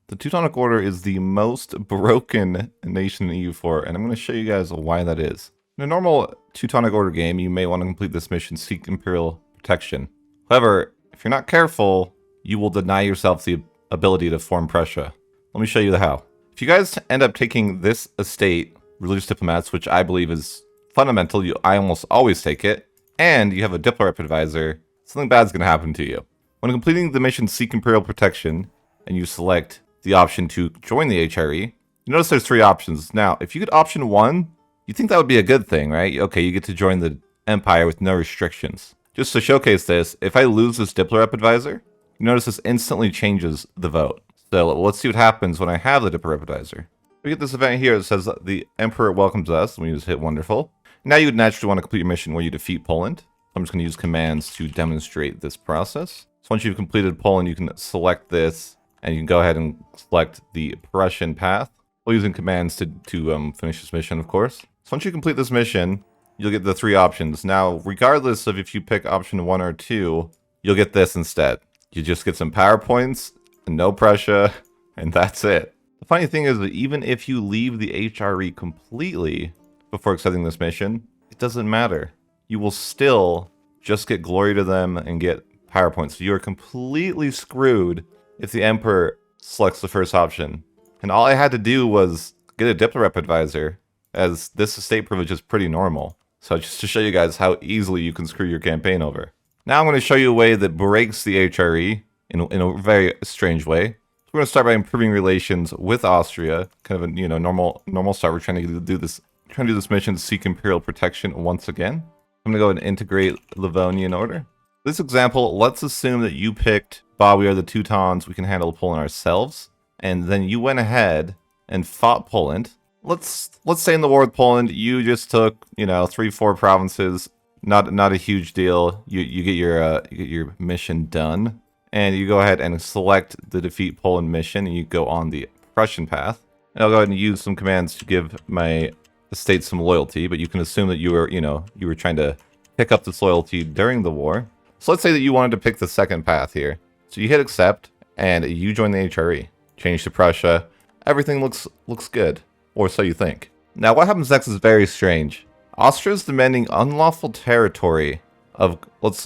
The Teutonic Order is the most broken nation in EU4, and I'm going to show you guys why that is. In a normal Teutonic Order game, you may want to complete this mission, Seek Imperial Protection. However, if you're not careful, you will deny yourself the ability to form Prussia. Let me show you the how. If you guys end up taking this estate, Religious Diplomats, which I believe is fundamental, I almost always take it, and you have a Diplo Rep advisor, something bad's going to happen to you. When completing the mission Seek Imperial Protection, and you select the option to join the HRE, you notice there's 3 options. Now, if you could option 1, you think that would be a good thing, right? Okay, you get to join the Empire with no restrictions. Just to showcase this, if I lose this Diplo Rep advisor, you notice this instantly changes the vote. So let's see what happens when I have the Diplo Rep advisor. We get this event here that says the Emperor welcomes us, and we just hit wonderful. Now you would naturally want to complete your mission where you defeat Poland. I'm just going to use commands to demonstrate this process. So once you've completed Poland, you can select this, and you can go ahead and select the Prussian path. We're using commands to finish this mission, of course. So once you complete this mission, you'll get the 3 options. Now, regardless of if you pick option 1 or 2, you'll get this instead. You just get some power points, and no Prussia, and that's it. The funny thing is that even if you leave the HRE completely before accepting this mission, it doesn't matter. You will still just get glory to them and get power points. So you are completely screwed if the Emperor selects the first option. And all I had to do was get a Diplo Rep advisor, as this estate privilege is pretty normal. So just to show you guys how easily you can screw your campaign over. Now I'm going to show you a way that breaks the HRE in a very strange way. So we're going to start by improving relations with Austria. Kind of a normal start. We're trying to do this mission to Seek Imperial Protection once again. I'm going to go and integrate Livonian order. This example, let's assume that you picked, we are the Teutons, we can handle Poland ourselves. And then you went ahead and fought Poland. Let's say in the war with Poland, you just took, 3-4 provinces, not a huge deal. You get your mission done, and you go ahead and select the defeat Poland mission, and you go on the Prussian path. And I'll go ahead and use some commands to give my estate some loyalty, but you can assume that you were trying to pick up this loyalty during the war. So let's say that you wanted to pick the second path here. So you hit accept, and you join the HRE. Change to Prussia. Everything looks good, or so you think. Now what happens next is very strange. Austria is demanding unlawful territory of,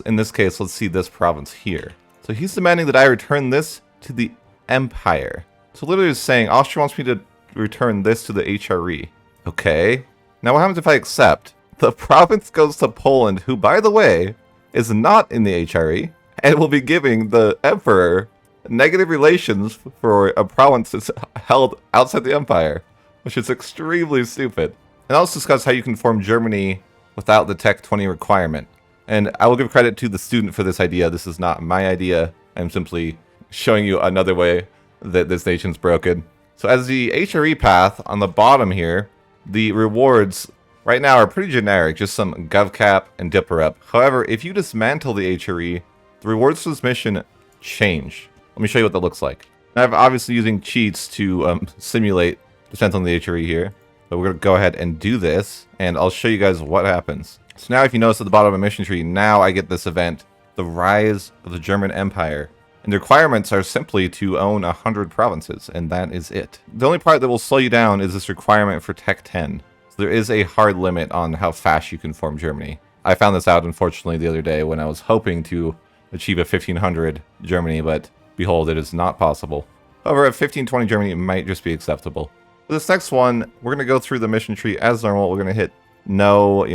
in this case, let's see this province here. So he's demanding that I return this to the Empire. So literally it's saying Austria wants me to return this to the HRE. Okay. Now what happens if I accept? The province goes to Poland, who, by the way, is not in the HRE, and will be giving the Emperor negative relations for a province that's held outside the Empire, which is extremely stupid. And let's discuss how you can form Germany without the Tech 20 requirement. And I will give credit to the student for this idea. This is not my idea. I'm simply showing you another way that this nation's broken. So as the HRE path on the bottom here, the rewards right now are pretty generic, just some GovCap and Diplo Rep. However, if you dismantle the HRE, the rewards for this mission change. Let me show you what that looks like. Now, I'm obviously using cheats to simulate dismantling the HRE here. But we're going to go ahead and do this, and I'll show you guys what happens. So now if you notice at the bottom of my mission tree, now I get this event, the Rise of the German Empire. And the requirements are simply to own 100 provinces, and that is it. The only part that will slow you down is this requirement for Tech 10. So there is a hard limit on how fast you can form Germany. I found this out, unfortunately, the other day when I was hoping to achieve a 1500 Germany, but behold, it is not possible. However, at 1520 Germany, it might just be acceptable. For this next one, we're going to go through the mission tree as normal. We're going to hit no,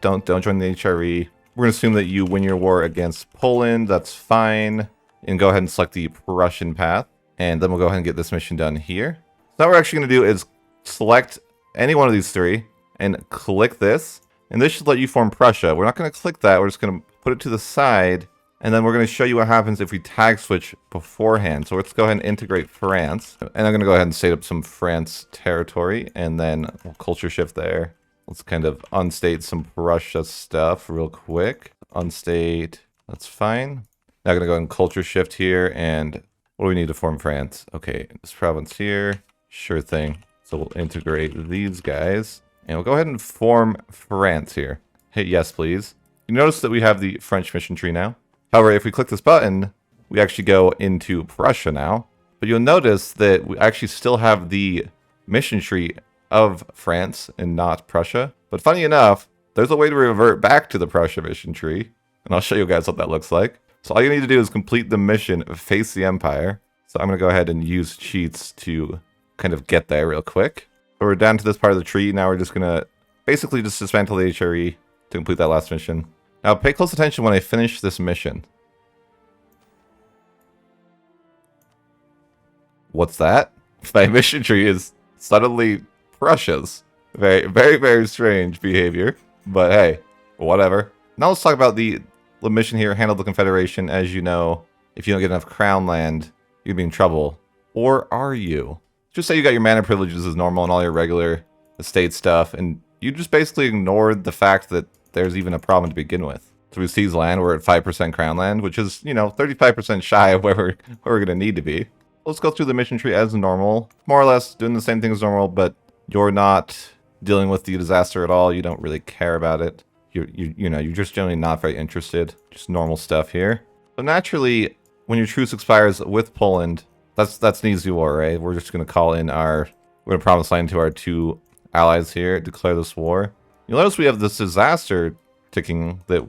don't join the HRE. We're going to assume that you win your war against Poland. That's fine. And go ahead and select the Prussian path. And then we'll go ahead and get this mission done here. So now what we're actually going to do is select any one of these 3 and click this. And this should let you form Prussia. We're not going to click that. We're just going to put it to the side. And then we're going to show you what happens if we tag switch beforehand. So let's go ahead and integrate France. And I'm going to go ahead and set up some France territory. And then we'll culture shift there. Let's kind of unstate some Prussia stuff real quick. Unstate. That's fine. Now I'm going to go ahead and culture shift here. And what do we need to form France? Okay, this province here. Sure thing. So we'll integrate these guys. And we'll go ahead and form France here. Hit yes, please. You notice that we have the French mission tree now. However, if we click this button, we actually go into Prussia now. But you'll notice that we actually still have the mission tree of France and not Prussia. But funny enough, there's a way to revert back to the Prussia mission tree. And I'll show you guys what that looks like. So all you need to do is complete the mission, face the Empire. So I'm going to go ahead and use cheats to kind of get there real quick. So we're down to this part of the tree. Now we're just going to basically just dismantle the HRE to complete that last mission. Now pay close attention when I finish this mission. What's that? My mission tree is suddenly Prussia's. Very, very, very strange behavior. But hey, whatever. Now let's talk about the mission here, handle the Confederation. As you know, if you don't get enough crown land, you'd be in trouble. Or are you? Just say you got your mana privileges as normal and all your regular estate stuff, and you just basically ignored the fact that there's even a problem to begin with. So we seize land, we're at 5% crown land, which is, 35% shy of where we're going to need to be. Let's go through the mission tree as normal. More or less doing the same thing as normal, but you're not dealing with the disaster at all. You don't really care about it. You're just generally not very interested. Just normal stuff here. So naturally, when your truce expires with Poland, that's an easy war, right? We're just going to call in we're going to promise land to our two allies here, declare this war. You'll notice we have this disaster ticking that,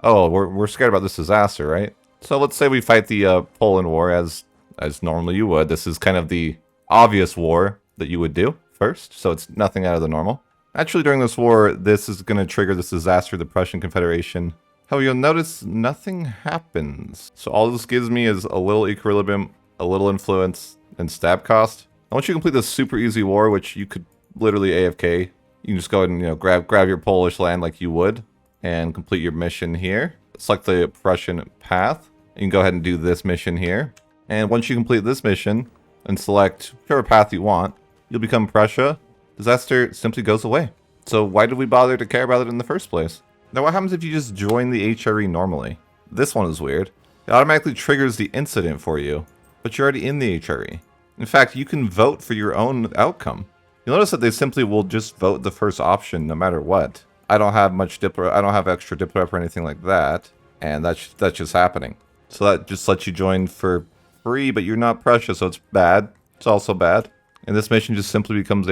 oh, we're scared about this disaster, right? So let's say we fight the Poland war as normally you would. This is kind of the obvious war that you would do first, so it's nothing out of the normal. Actually, during this war, this is going to trigger this disaster, the Prussian Confederation. However, you'll notice nothing happens. So all this gives me is a little equilibrium, a little influence, and stab cost. And once you complete this super easy war, which you could literally AFK, you can just go ahead and grab your Polish land like you would, and complete your mission here. Select the Prussian path. You can go ahead and do this mission here. And once you complete this mission and select whichever path you want, you'll become Prussia. Disaster simply goes away. So why did we bother to care about it in the first place? Now what happens if you just join the HRE normally? This one is weird. It automatically triggers the incident for you, but you're already in the HRE. In fact, you can vote for your own outcome. You'll notice that they simply will just vote the first option no matter what. I don't have much Diplo, I don't have extra Diplo or anything like that, and that's just happening. So that just lets you join for free, but you're not Prussia, so it's bad. It's also bad. And this mission just simply becomes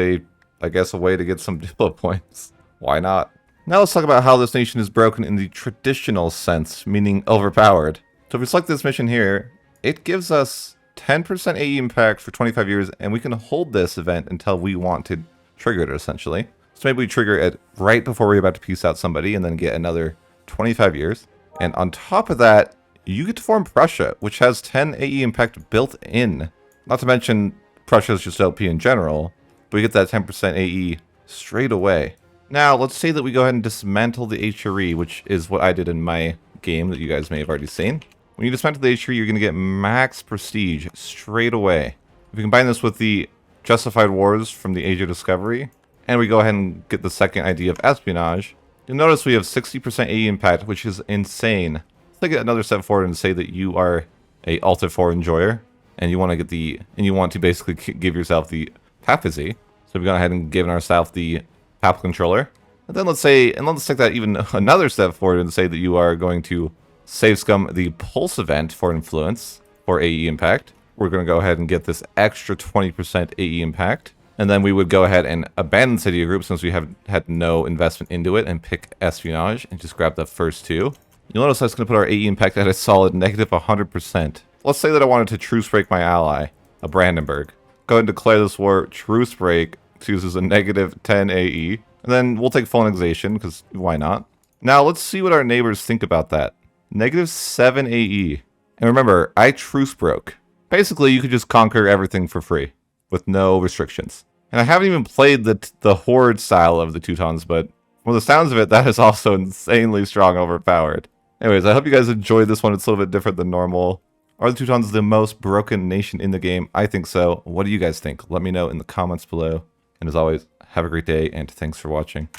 I guess a way to get some Diplo points. Why not? Now let's talk about how this nation is broken in the traditional sense, meaning overpowered. So if we select this mission here, it gives us 10% AE impact for 25 years, and we can hold this event until we want to trigger it, essentially. So maybe we trigger it right before we're about to peace out somebody, and then get another 25 years. And on top of that, you get to form Prussia, which has 10 AE impact built in. Not to mention, Prussia is just OP in general, but we get that 10% AE straight away. Now, let's say that we go ahead and dismantle the HRE, which is what I did in my game that you guys may have already seen. When you dismantle the HRE, you're going to get max prestige straight away. If you combine this with the Justified Wars from the Age of Discovery, and we go ahead and get the second idea of espionage, you'll notice we have 60% AE impact, which is insane. Let's take it another step forward and say that you are a Alta 4 enjoyer, and you want to basically give yourself the papacy. So we've gone ahead and given ourselves the papal controller. And then let's take that even another step forward and say that you are going to save scum the pulse event for influence for AE impact. We're going to go ahead and get this extra 20% AE impact. And then we would go ahead and abandon City of Group since we have had no investment into it and pick espionage and just grab the first two. You'll notice that's going to put our AE impact at a solid negative 100%. Let's say that I wanted to truce break my ally, a Brandenburg. Go ahead and declare this war truce break. It uses a negative 10 AE. And then we'll take full annexation, because why not? Now let's see what our neighbors think about that. Negative 7 AE. And remember, I truce broke. Basically, you could just conquer everything for free, with no restrictions. And I haven't even played the Horde style of the Teutons, but from the sounds of it, that is also insanely strong overpowered. Anyways, I hope you guys enjoyed this one. It's a little bit different than normal. Are the Teutons the most broken nation in the game? I think so. What do you guys think? Let me know in the comments below. And as always, have a great day, and thanks for watching.